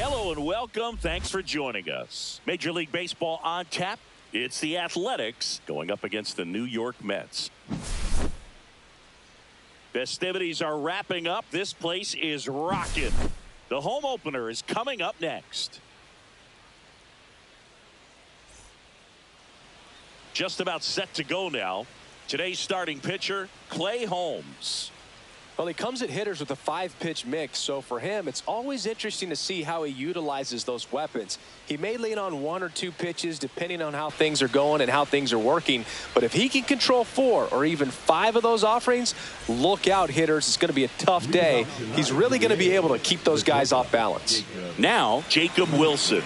Hello and welcome. Thanks for joining us. Major League Baseball on tap. It's the Athletics going up against the New York Mets. Festivities are wrapping up. This place is rocking. The home opener is coming up next. Just about set to go now. Today's starting pitcher, Clay Holmes. Well, he comes at hitters with a 5-pitch mix, so for him, it's always interesting to see how he utilizes those weapons. He may lean on 1 or 2 pitches depending on how things are going and how things are working, but if he can control 4 or even 5 of those offerings, look out, hitters. It's going to be a tough day. He's really going to be able to keep those guys off balance. Now, Jacob Wilson.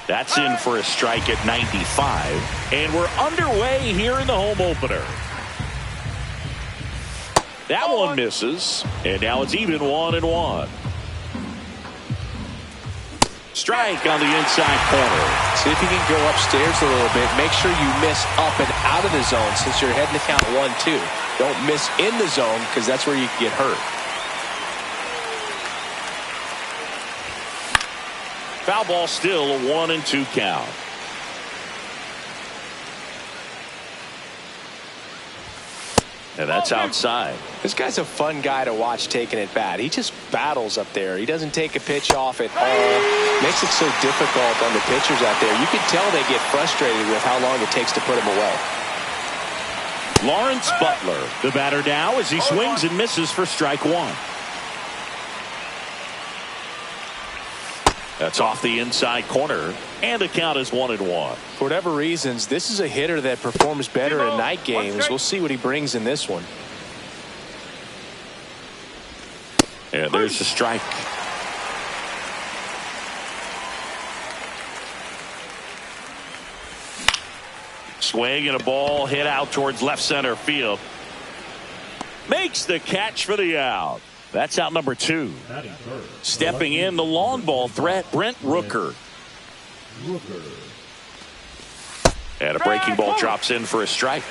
That's in for a strike at 95, and we're underway here in the home opener. That one misses, and now it's even 1-1. Strike on the inside corner. See if you can go upstairs a little bit. Make sure you miss up and out of the zone since you're heading to count 1-2. Don't miss in the zone because that's where you can get hurt. Foul ball, still a 1-2 count. And that's outside. This guy's a fun guy to watch taking it bat. He just battles up there. He doesn't take a pitch off at all. Makes it so difficult on the pitchers out there. You can tell they get frustrated with how long it takes to put him away. Lawrence Butler, the batter now as he swings and misses for strike 1. That's off the inside corner, and the count is 1-1. For whatever reasons, this is a hitter that performs better in night games. We'll see what he brings in this one. And there's the strike. Swing and a ball hit out towards left center field. Makes the catch for the out. That's out number 2. Stepping in, the long ball threat, Brent Rooker. And a breaking ball drops in for a strike.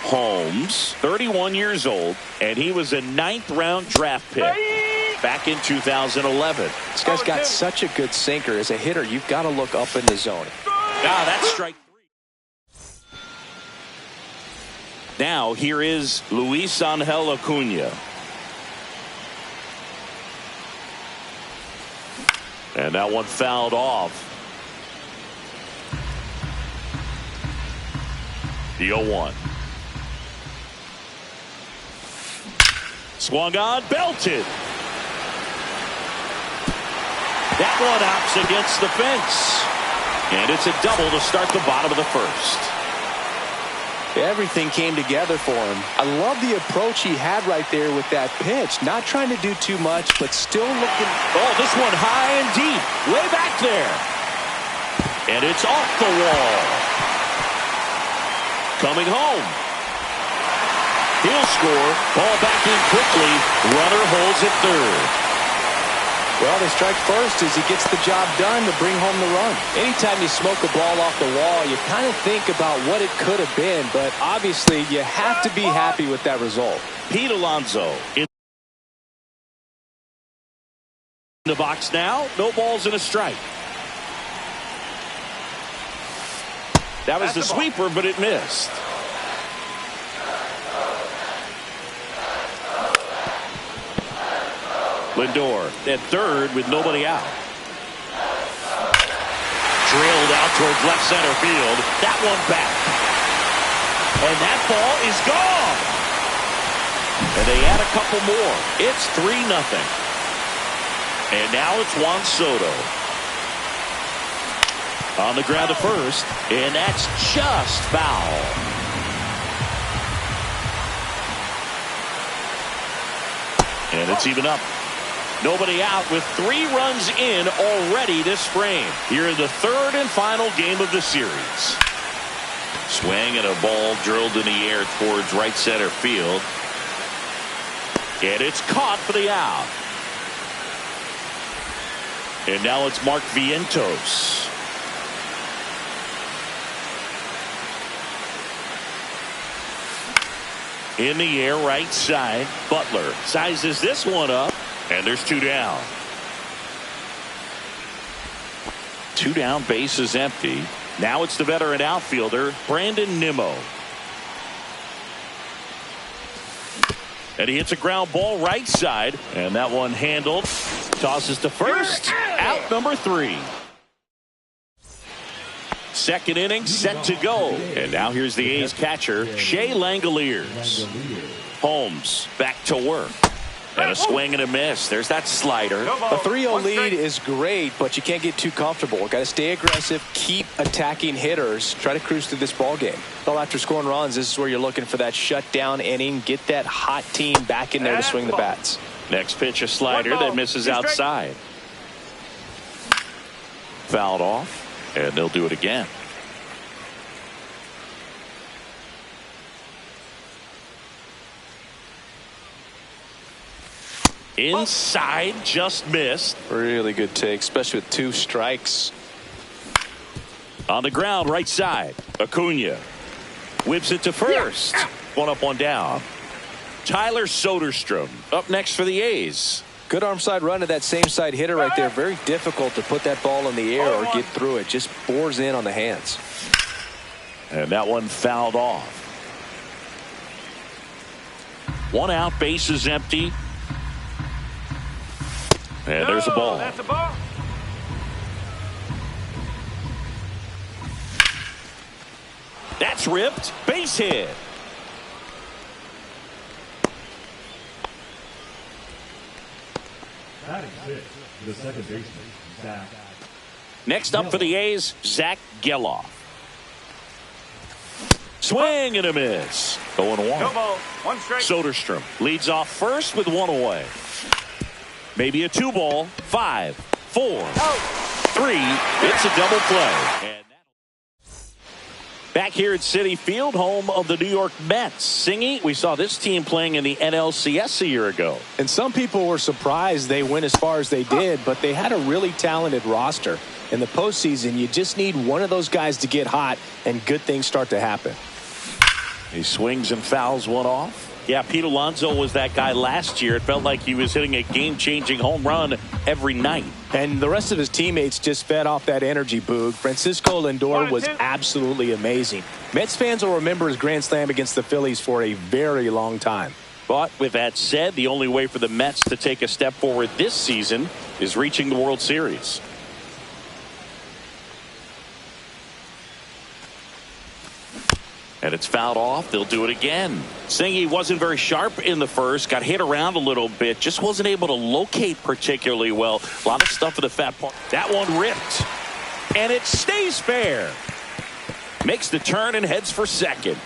Holmes, 31 years old, and he was a 9th-round draft pick back in 2011. This guy's got such a good sinker. As a hitter, you've got to look up in the zone. That's strike 3. Now, here is Luis Angel Acuna. And that one fouled off. The 0-1. Swung on, belted. That one hops against the fence. And it's a double to start the bottom of the first. Everything came together for him. I love the approach he had right there with that pitch. Not trying to do too much, but still looking. Oh, this one high and deep. Way back there. And it's off the wall. Coming home. He'll score. Ball back in quickly. Runner holds at third. Well, they strike first as he gets the job done to bring home the run. Anytime you smoke a ball off the wall, you kind of think about what it could have been, but obviously you have to be happy with that result. Pete Alonso in the box now. No balls and a strike. That was the sweeper, but it missed. Lindor at third with nobody out. Drilled out towards left center field. That one back. And that ball is gone. And they add a couple more. It's 3-0. And now it's Juan Soto. On the ground to first. And that's just foul. And it's even up. Nobody out with 3 runs in already this frame. Here in the 3rd and final game of the series. Swing and a ball drilled in the air towards right center field. And it's caught for the out. And now it's Mark Vientos. In the air, right side. Butler sizes this one up. And there's 2 down. 2 down, base is empty. Now it's the veteran outfielder, Brandon Nimmo. And he hits a ground ball right side. And that one handled. Tosses to first. Out number 3. Second inning set to go. And now here's the A's catcher, Shea Langoliers. Holmes back to work. And a swing and a miss. There's that slider. A 3-0 lead is great, but you can't get too comfortable. Got to stay aggressive, keep attacking hitters, try to cruise through this ball game. Well, after scoring runs, this is where you're looking for that shutdown inning. Get that hot team back in there to swing the bats. Next pitch, a slider that misses outside. Fouled off, and they'll do it again. Inside, just missed. Really good take, especially with 2 strikes. On the ground, right side. Acuna whips it to first. 1 up, 1 down. Tyler Soderstrom up next for the A's. Good arm side run to that same side hitter right there. Very difficult to put that ball in the air or get through it. Just bores in on the hands. And that one fouled off. 1 out, base is empty. And there's a ball. That's a ball. That's ripped. Base hit. Batting 6, the second baseman, Zach. Next up for the A's, Zach Geloff. Swing and a miss. 0-1. No ball, 1 strike. Soderstrom leads off first with 1 away. Maybe a 2 ball. 5, 4, 3. It's a double play. And back here at Citi Field, home of the New York Mets. Singy, we saw this team playing in the NLCS a year ago. And some people were surprised they went as far as they did, but they had a really talented roster. In the postseason, you just need one of those guys to get hot, and good things start to happen. He swings and fouls one off. Yeah, Pete Alonso was that guy last year. It felt like he was hitting a game-changing home run every night. And the rest of his teammates just fed off that energy, Boog. Francisco Lindor was absolutely amazing. Mets fans will remember his grand slam against the Phillies for a very long time. But with that said, the only way for the Mets to take a step forward this season is reaching the World Series. And it's fouled off. They'll do it again. Singy wasn't very sharp in the first. Got hit around a little bit. Just wasn't able to locate particularly well. A lot of stuff in the fat part. That one ripped. And it stays fair. Makes the turn and heads for second.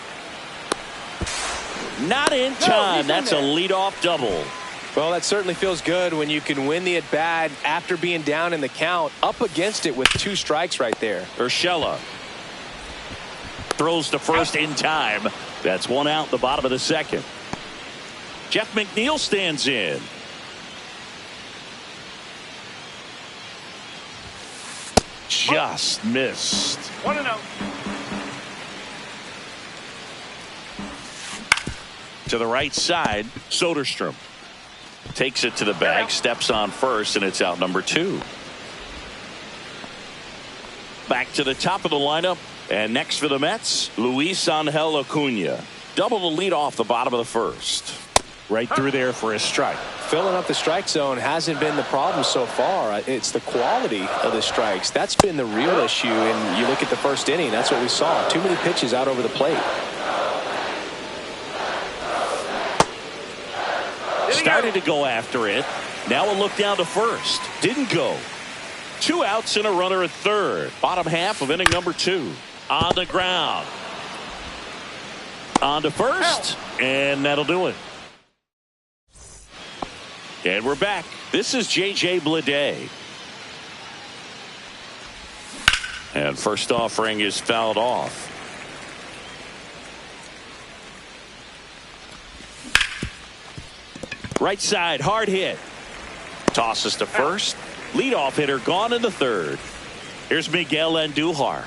Not in time. That's a leadoff double. Well, that certainly feels good when you can win the at-bat after being down in the count. Up against it with 2 strikes right there. Urshela throws to first in time. That's 1 out in the bottom of the second. Jeff McNeil stands in. Just missed. 1-0. To the right side, Soderstrom takes it to the bag, steps on first, and it's out number 2. Back to the top of the lineup. And next for the Mets, Luis Angel Acuna. Double the lead off the bottom of the first. Right through there for a strike. Filling up the strike zone hasn't been the problem so far. It's the quality of the strikes. That's been the real issue. And you look at the first inning, that's what we saw. Too many pitches out over the plate. Started to go after it. Now a look down to first. Didn't go. 2 outs and a runner at third. Bottom half of inning number 2. On the ground. On to first. And that'll do it. And we're back. This is J.J. Bleday. And first offering is fouled off. Right side, hard hit. Tosses to first. Leadoff hitter gone in the third. Here's Miguel Andujar.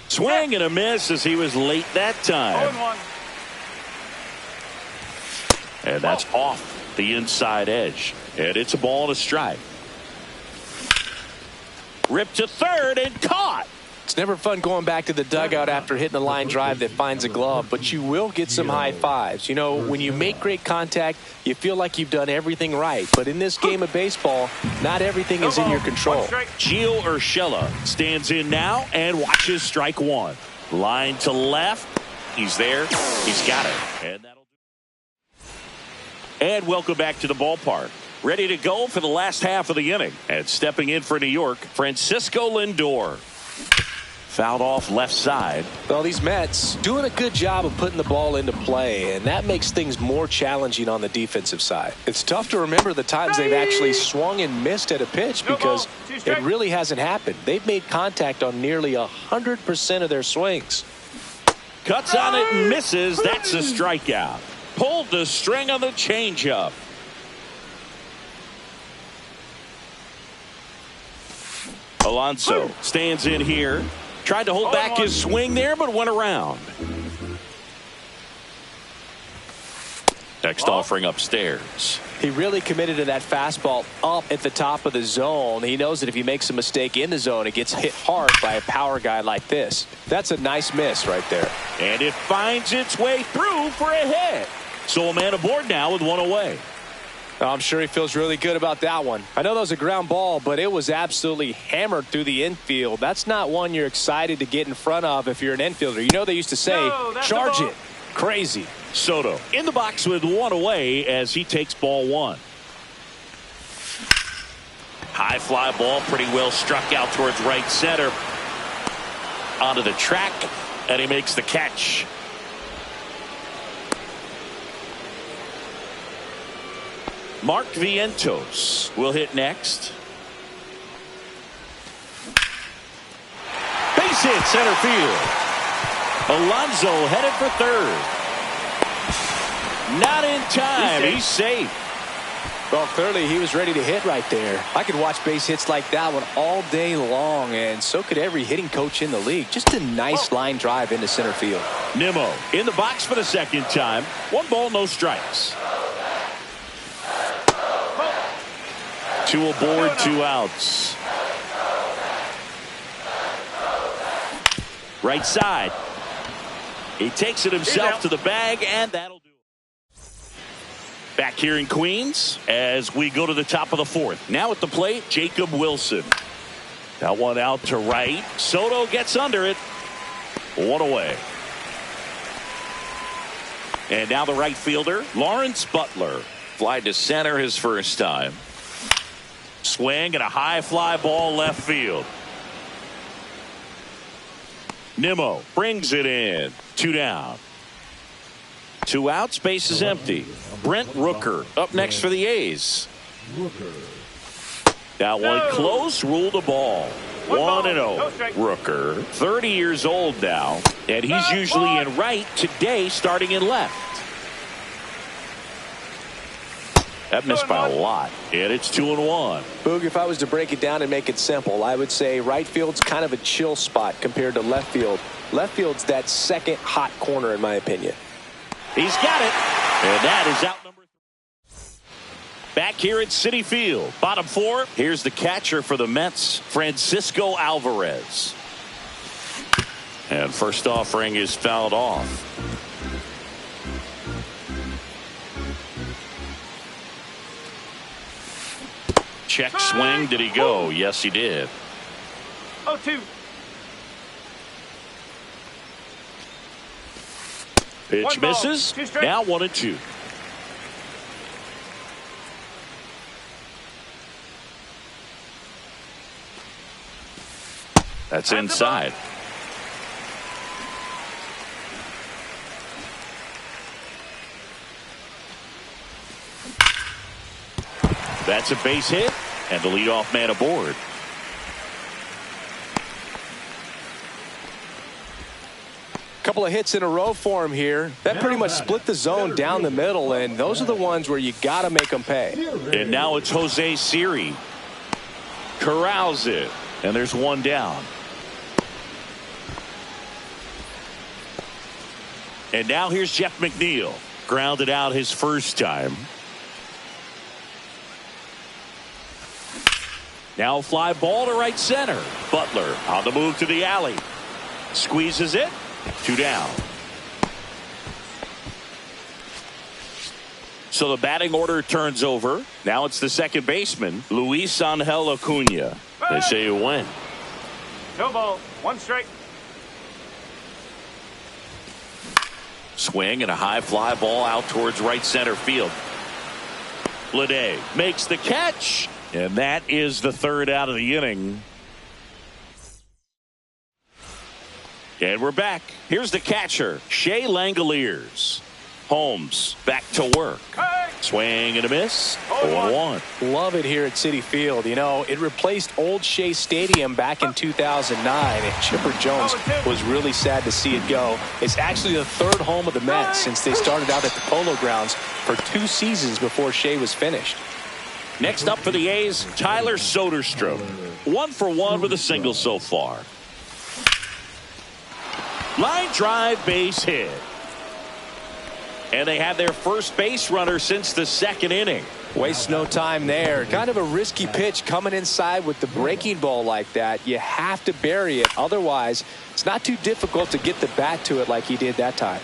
Swing and a miss as he was late that time. 0-1. And that's off. the inside edge. And it's a ball and a strike. Ripped to third and caught. It's never fun going back to the dugout after hitting a line drive that finds a glove, but you will get some high fives. You know, when you make great contact, you feel like you've done everything right. But in this game of baseball, not everything is in your control. Gio Urshela stands in now and watches strike one. Line to left. He's there. He's got it. And welcome back to the ballpark. Ready to go for the last half of the inning. And stepping in for New York, Francisco Lindor. Fouled off left side. Well, these Mets doing a good job of putting the ball into play, and that makes things more challenging on the defensive side. It's tough to remember the times they've actually swung and missed at a pitch because it really hasn't happened. They've made contact on nearly 100% of their swings. Cuts on it and misses. That's a strikeout. Pulled the string on the changeup. Alonso stands in here. Tried to hold back his swing there, but went around. Next offering upstairs. He really committed to that fastball up at the top of the zone. He knows that if he makes a mistake in the zone, it gets hit hard by a power guy like this. That's a nice miss right there. And it finds its way through for a hit. So a man aboard now with one away. I'm sure he feels really good about that one. I know that was a ground ball, but it was absolutely hammered through the infield. That's not one you're excited to get in front of if you're an infielder. You know they used to say, charge it. Crazy. Soto in the box with one away as he takes ball one. High fly ball pretty well struck out towards right center. Onto the track, and he makes the catch. Mark Vientos will hit next. Base hit center field. Alonso headed for third. Not in time. He's safe. Well, clearly he was ready to hit right there. I could watch base hits like that one all day long, and so could every hitting coach in the league. Just a nice line drive into center field. Nimmo in the box for the second time. 1 ball, no strikes. 2 aboard, 2 outs. Right side. He takes it himself to the bag, and that'll do it. Back here in Queens as we go to the top of the 4th. Now at the plate, Jacob Wilson. That one out to right. Soto gets under it. 1 away. And now the right fielder, Lawrence Butler. Fly to center his first time. Swing and a high fly ball left field. Nimmo brings it in. 2 down. 2 outs, base is empty. Brent Rooker up next for the A's. That one close, ruled a ball. 1-0. Rooker, 30 years old now, and he's usually in right, today starting in left. That missed by a lot, and it's 2-1. Boog, if I was to break it down and make it simple, I would say right field's kind of a chill spot compared to left field. Left field's that second hot corner, in my opinion. He's got it, and that is out number 3. Back here at Citi Field, bottom 4. Here's the catcher for the Mets, Francisco Alvarez. And first offering is fouled off. Check swing. Did he go? Yes, he did. 0-2. Pitch misses. Now 1-2. That's inside. That's a base hit, and the leadoff man aboard. Couple of hits in a row for him here. That pretty much split the zone down the middle, and those are the ones where you got to make them pay. And now it's Jose Siri. Corrals it, and there's 1 down. And now here's Jeff McNeil. Grounded out his first time. Now fly ball to right center. Butler on the move to the alley. Squeezes it. 2 down. So the batting order turns over. Now it's the second baseman, Luis Angel Acuna. They say you win. No ball. 1 strike. Swing and a high fly ball out towards right center field. Bleday makes the catch. And that is the 3rd out of the inning. And we're back. Here's the catcher, Shea Langoliers. Holmes back to work. Swing and a miss. 0-1. Love it here at Citi Field. You know, it replaced Old Shea Stadium back in 2009, and Chipper Jones was really sad to see it go. It's actually the 3rd home of the Mets since they started out at the Polo Grounds for 2 seasons before Shea was finished. Next up for the A's, Tyler Soderstrom. 1 for 1 with a single so far. Line drive, base hit. And they have their first base runner since the 2nd inning. Waste no time there. Kind of a risky pitch coming inside with the breaking ball like that. You have to bury it. Otherwise, it's not too difficult to get the bat to it like he did that time.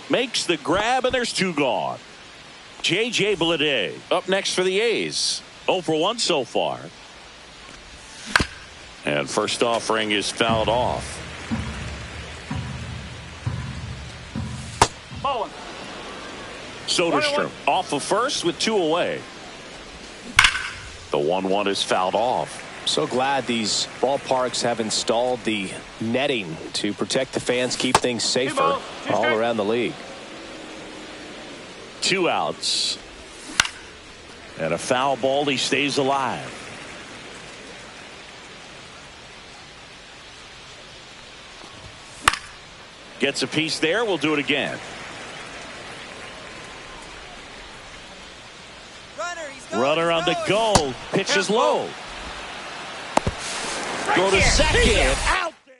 Makes the grab, and there's 2 gone. J.J. Bleday up next for the A's. 0 for 1 so far. And first offering is fouled off. Ball 1. Soderstrom off of first with 2 away. The 1-1 is fouled off. So glad these ballparks have installed the netting to protect the fans, keep things safer all around the league. 2 outs. And a foul ball. He stays alive. Gets a piece there. We'll do it again. Runner on the goal. Pitch is low. Go to second. Out there.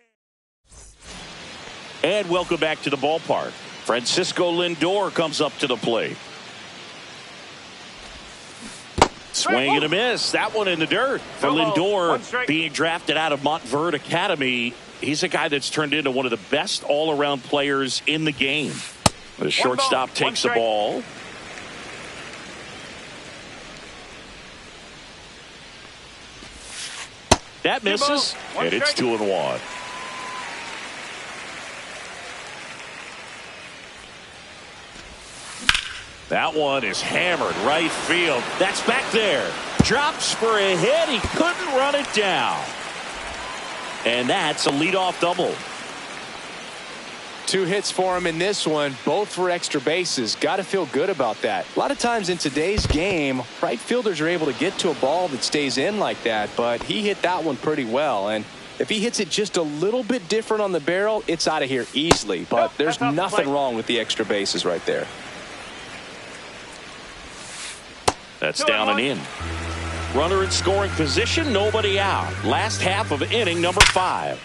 And welcome back to the ballpark. Francisco Lindor comes up to the plate. Swing and a miss. That one in the dirt for Lindor, being drafted out of Montverde Academy. He's a guy that's turned into one of the best all-around players in the game. The shortstop takes the ball. That misses, and it's 2-1. That one is hammered right field. That's back there. Drops for a hit. He couldn't run it down. And that's a leadoff double. 2 hits for him in this one, both for extra bases. Got to feel good about that. A lot of times in today's game, right fielders are able to get to a ball that stays in like that, but he hit that one pretty well. And if he hits it just a little bit different on the barrel, it's out of here easily. But there's nothing wrong with the extra bases right there. That's down and in. Runner in scoring position, nobody out. Last half of inning number 5.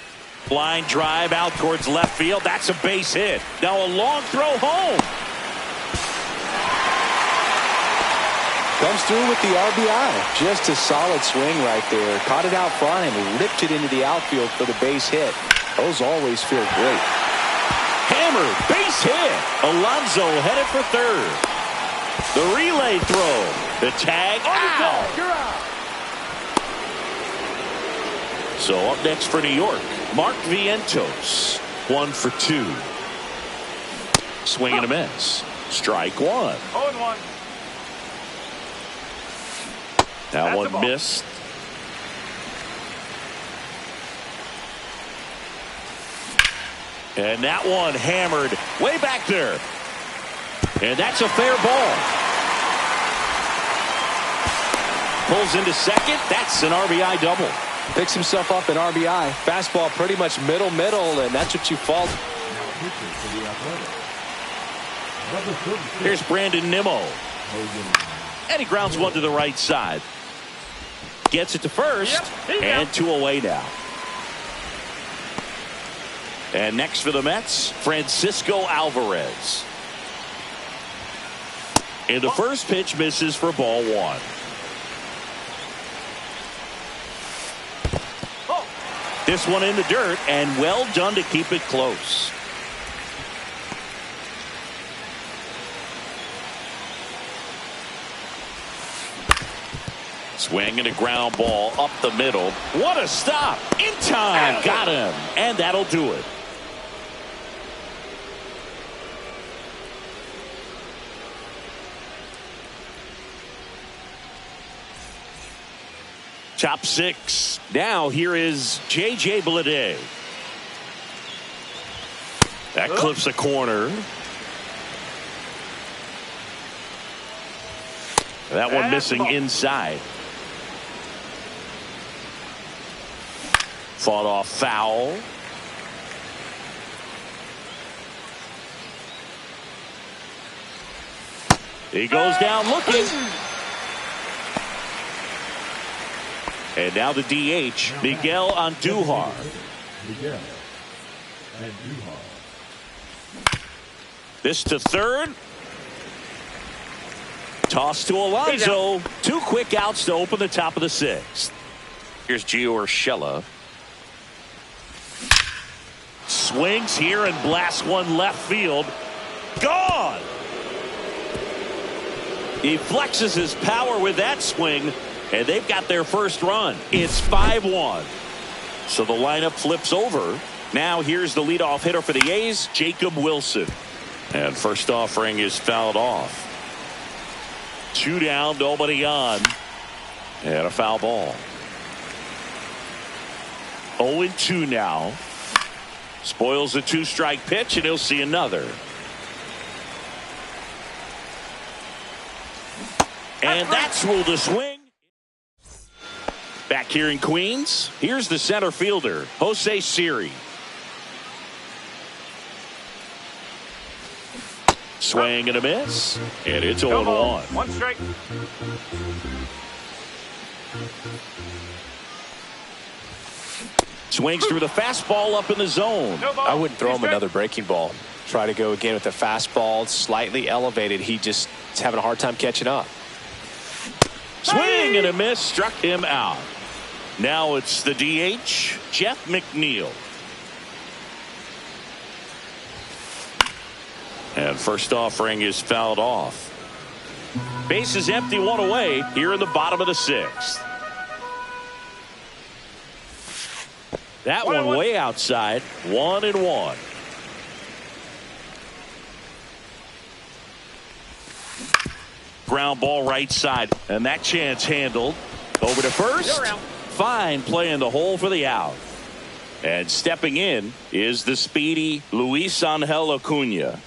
Line drive out towards left field. That's a base hit. Now a long throw home. Comes through with the RBI. Just a solid swing right there. Caught it out front and ripped it into the outfield for the base hit. Those always feel great. Hammered, base hit. Alonso headed for third. The relay throw. The tag out. You're out. So up next for New York, Mark Vientos. 1 for 2. Swing and a miss. Strike 1. 0-1. That one missed. And that one hammered way back there. And that's a fair ball. Pulls into second. That's an RBI double. Picks himself up an RBI. Fastball pretty much middle, and that's what you fault. Here's Brandon Nimmo. And he grounds one to the right side. Gets it to first. And 2 away now. And next for the Mets, Francisco Alvarez. And the first pitch misses for ball 1. This one in the dirt, and well done to keep it close. Swing and a ground ball up the middle. What a stop. In time. Got him. And that'll do it. Top six. Now here is J.J. Bleday. That clips a corner. That one missing inside. Fought off foul. He goes down looking. And now the DH, Miguel Andujar. This to third. Toss to Alonso. 2 quick outs to open the top of the 6th. Here's Gio Urshela. Swings here and blasts one left field. Gone! He flexes his power with that swing, and they've got their first run. It's 5-1. So the lineup flips over. Now here's the leadoff hitter for the A's, Jacob Wilson. And first offering is fouled off. 2 down, nobody on. And a foul ball. 0-2 now. Spoils a 2-strike pitch, and he'll see another. And that's ruled a swing. Back here in Queens, here's the center fielder, Jose Siri. Swing and a miss, and it's 0-1. 1 strike. Swings through the fastball up in the zone. I wouldn't throw him another breaking ball. Try to go again with the fastball, slightly elevated. He just is having a hard time catching up. Swing and a miss, struck him out. Now it's the DH, Jeff McNeil. And first offering is fouled off. Base is empty, 1 away here in the bottom of the 6th. That one way outside, 1-1. Ground ball right side, and that chance handled. Over to first. Fine play in the hole for the out. And stepping in is the speedy Luis Angel Acuna.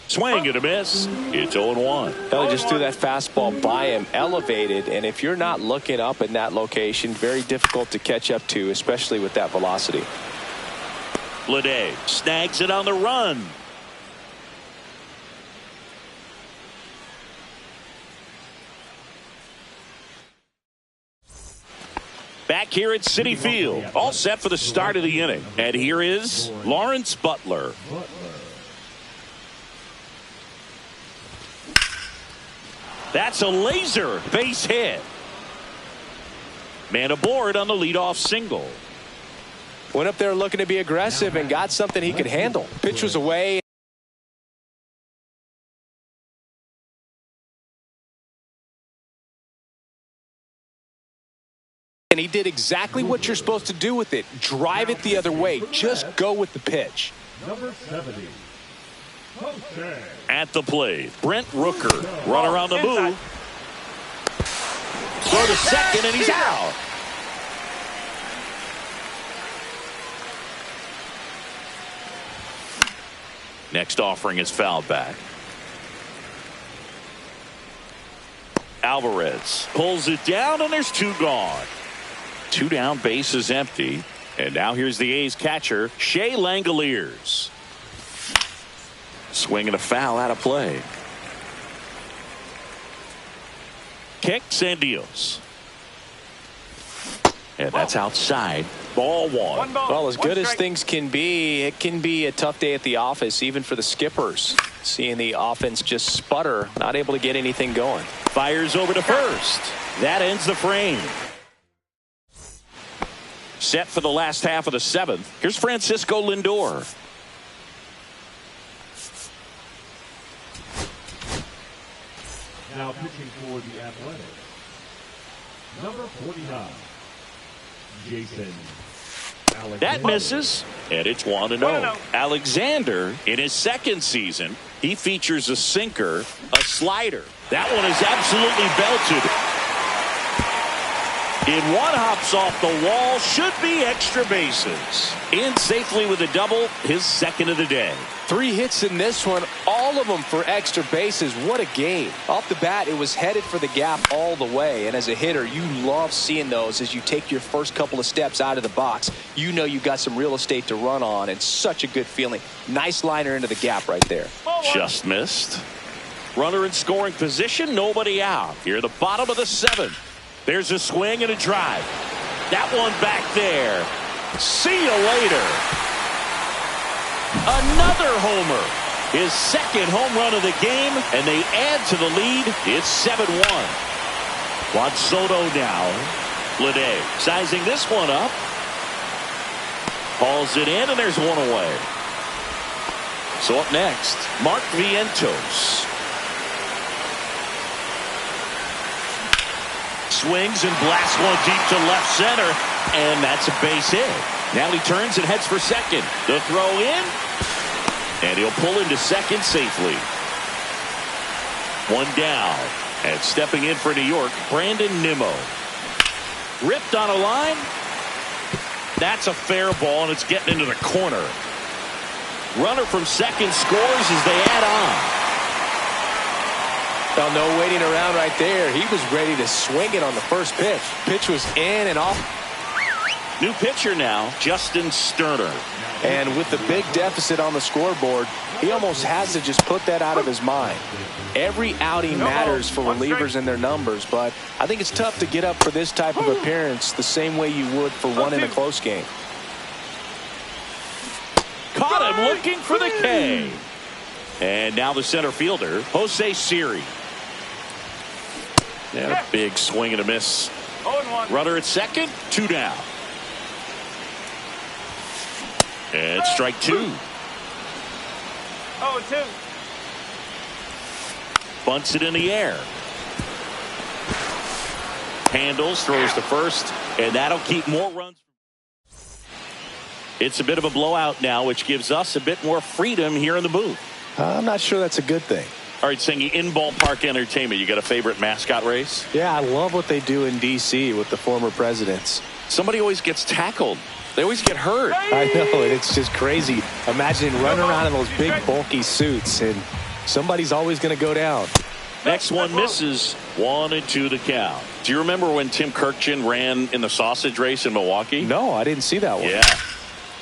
Swing and a miss. It's 0-1. He just threw that fastball by him, elevated, and if you're not looking up in that location, very difficult to catch up to, especially with that velocity. Bleday snags it on the run. Back here at Citi Field, all set for the start of the inning. And here is Lawrence Butler. That's a laser base hit. Man aboard on the leadoff single. Went up there looking to be aggressive and got something he could handle. Pitch was away. And he did exactly what you're supposed to do with it. Drive it the other way. Just go with the pitch. Number 70. At the plate, Brent Rooker. Run around the move. Throw to second, and he's out. Next offering is fouled back. Alvarez pulls it down, and there's 2 gone. 2 down, base is empty. And now here's the A's catcher, Shea Langoliers. Swinging a foul out of play. Kicks and deals. And that's outside. Ball 1. Well, as good as things can be, it can be a tough day at the office, even for the skippers. Seeing the offense just sputter, not able to get anything going. Fires over to first. That ends the frame. Set for the last half of the 7th. Here's Francisco Lindor. Now pitching for the Athletics, number 49, Jason Alexander. That misses, and it's 1-0. Alexander, in his 2nd season, he features a sinker, a slider. That one is absolutely belted. In one, hops off the wall, should be extra bases. In safely with a double, his 2nd of the day. 3 hits in this one, all of them for extra bases. What a game. Off the bat, it was headed for the gap all the way. And as a hitter, you love seeing those as you take your first couple of steps out of the box. You know you got some real estate to run on, and such a good feeling. Nice liner into the gap right there. Just missed. Runner in scoring position, nobody out. Here at the bottom of the 7th. There's a swing and a drive. That one back there. See you later. Another homer. His 2nd home run of the game, and they add to the lead. It's 7-1. Juan Soto now. Bleday sizing this one up. Hauls it in, and there's one away. So up next, Mark Vientos. Swings and blasts one deep to left center, and that's a base hit. Now he turns and heads for 2nd. The throw in, and he'll pull into 2nd safely. 1 down, and stepping in for New York, Brandon Nimmo. Ripped on a line. That's a fair ball, and it's getting into the corner. Runner from 2nd scores as they add on. Well, no waiting around right there. He was ready to swing it on the first pitch. Pitch was in and off. New pitcher now, Justin Sterner. And with the big deficit on the scoreboard, he almost has to just put that out of his mind. Every outing matters for relievers and their numbers, but I think it's tough to get up for this type of appearance the same way you would for one in a close game. Caught him looking for the K. And now the center fielder, Jose Siri. And a big swing and a miss. Runner at 2nd, 2 down. And strike 2. 0-2. Bunts it in the air. Handles, throws to 1st, and that'll keep more runs. It's a bit of a blowout now, which gives us a bit more freedom here in the booth. I'm not sure that's a good thing. All right, Singy, in ballpark entertainment, you got a favorite mascot race? Yeah, I love what they do in D.C. with the former presidents. Somebody always gets tackled. They always get hurt. I know, and it's just crazy. Imagine running around in those big, bulky suits, and somebody's always going to go down. Next one misses. 1-2 the count. Do you remember when Tim Kirkjian ran in the sausage race in Milwaukee? No, I didn't see that one.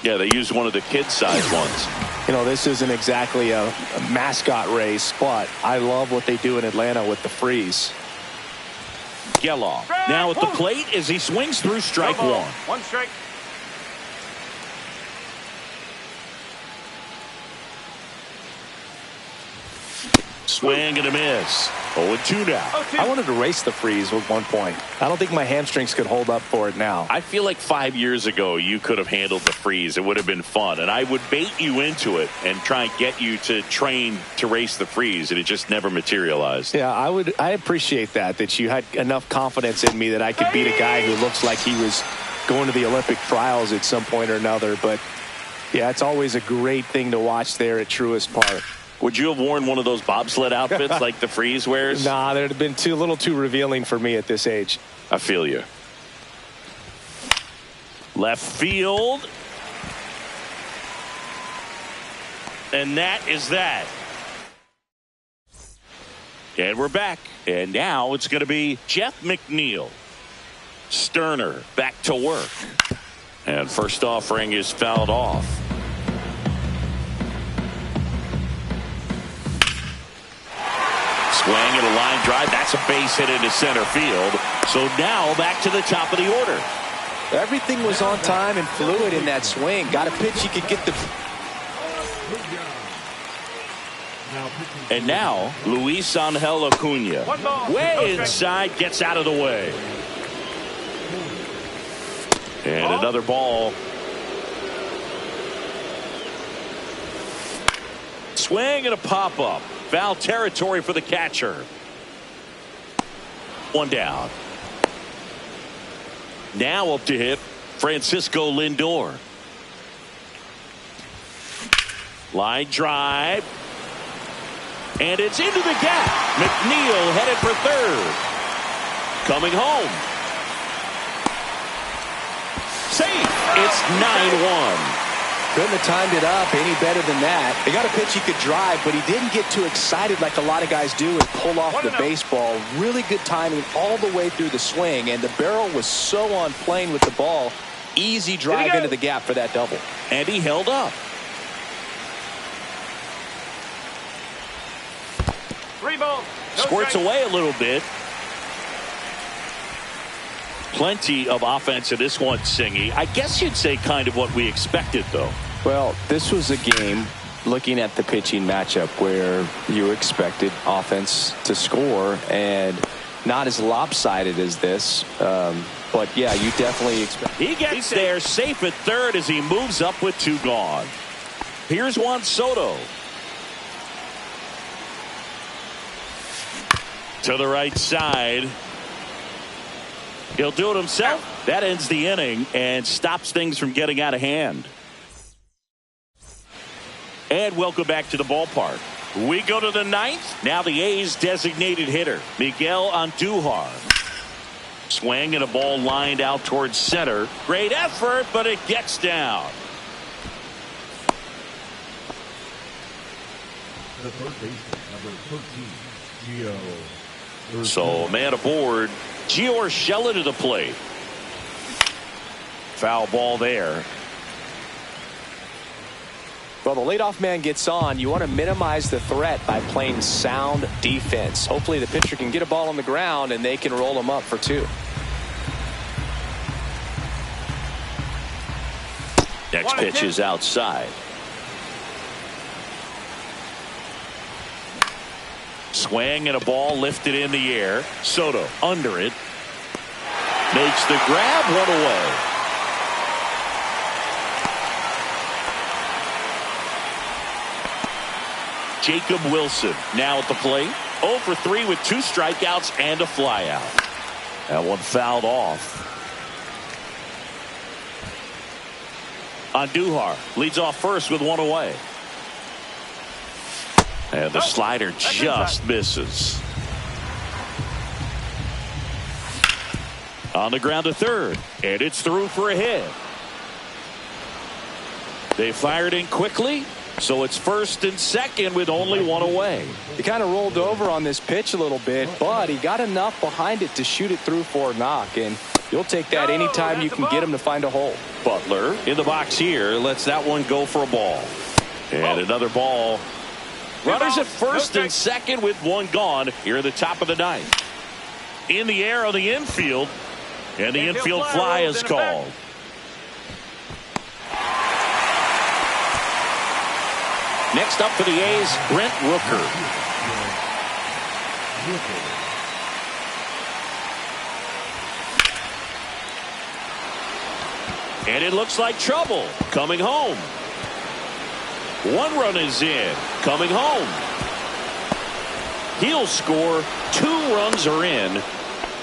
Yeah, they used one of the kid-sized ones. You know, this isn't exactly a mascot race, but I love what they do in Atlanta with the freeze. Geloff now at the plate as he swings through strike 1. 1 strike. Swing and a miss. 0-2 now. I wanted to race the freeze at one point. I don't think my hamstrings could hold up for it now. I feel like 5 years ago you could have handled the freeze. It would have been fun, and I would bait you into it and try and get you to train to race the freeze, and it just never materialized. Yeah, I appreciate that you had enough confidence in me that I could beat a guy who looks like he was going to the Olympic trials at some point or another. But yeah, it's always a great thing to watch there at Truist Park. Would you have worn one of those bobsled outfits like the freeze wears? Nah, they'd have been a little too revealing for me at this age. I feel you. Left field. And that is that. And we're back. And now it's going to be Jeff McNeil. Sterner back to work. And first offering is fouled off. Swing and a line drive. That's a base hit into center field. So now back to the top of the order. Everything was on time and fluid in that swing. Got a pitch you could get the... And now, Luis Angel Acuna. Way inside, gets out of the way. And another ball. Swing and a pop-up. Foul territory for the catcher. One down. Now up to hit Francisco Lindor. Line drive. And it's into the gap. McNeil headed for third. Coming home. Safe. It's 9-1. Couldn't have timed it up any better than that. They got a pitch he could drive, but he didn't get too excited like a lot of guys do and pull off the baseball. Really good timing all the way through the swing, and the barrel was so on plane with the ball. Easy drive into the gap for that double. And he held up. 3 balls. No Squirts strike. away a little bit. Plenty of offense in this one, Singy. I guess you'd say kind of what we expected, though. Well, this was a game, looking at the pitching matchup, where you expected offense to score, and not as lopsided as this. But, yeah, you definitely expect. He gets there safe at third as he moves up with 2 gone. Here's Juan Soto. To the right side. He'll do it himself. That ends the inning and stops things from getting out of hand. And welcome back to the ballpark. We go to the 9th. Now the A's designated hitter, Miguel Andujar. Swing and a ball lined out towards center. Great effort, but it gets down. The third baseman, number 13, Gio. So man aboard. Gio Urshela to the plate. Foul ball there. Well, the leadoff man gets on. You want to minimize the threat by playing sound defense. Hopefully the pitcher can get a ball on the ground and they can roll him up for 2. Next pitch is outside. Swing and a ball lifted in the air. Soto under it. Makes the grab, 1 away. Jacob Wilson now at the plate. 0 for 3 with 2 strikeouts and a flyout. That one fouled off. Andujar leads off first with 1 away. And the slider just misses. On the ground to third. And it's through for a hit. They fired in quickly. So it's first and second with only 1 away. He kind of rolled over on this pitch a little bit, but he got enough behind it to shoot it through for a knock. And you'll take that anytime you can get him to find a hole. Butler in the box here lets that one go for a ball. And another ball. Runners at first and second with 1 gone here at the top of the 9th. In the air on the infield. And the infield fly is called. Next up for the A's, Brent Rooker. And it looks like trouble. Coming home. 1 run is in. Coming home. He'll score. 2 runs are in.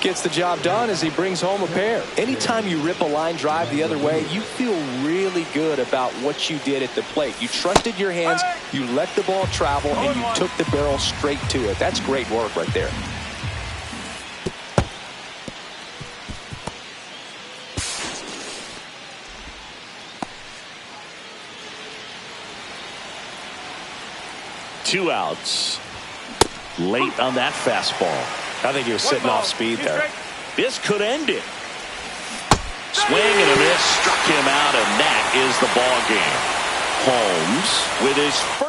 Gets the job done as he brings home a pair. Anytime you rip a line drive the other way, you feel really good about what you did at the plate. You trusted your hands, you let the ball travel, and you took the barrel straight to it. That's great work right there. Two outs. Late on that fastball. I think he was sitting off speed there. This could end it. Swing and a miss. Struck him out, and that is the ball game. Holmes with his first.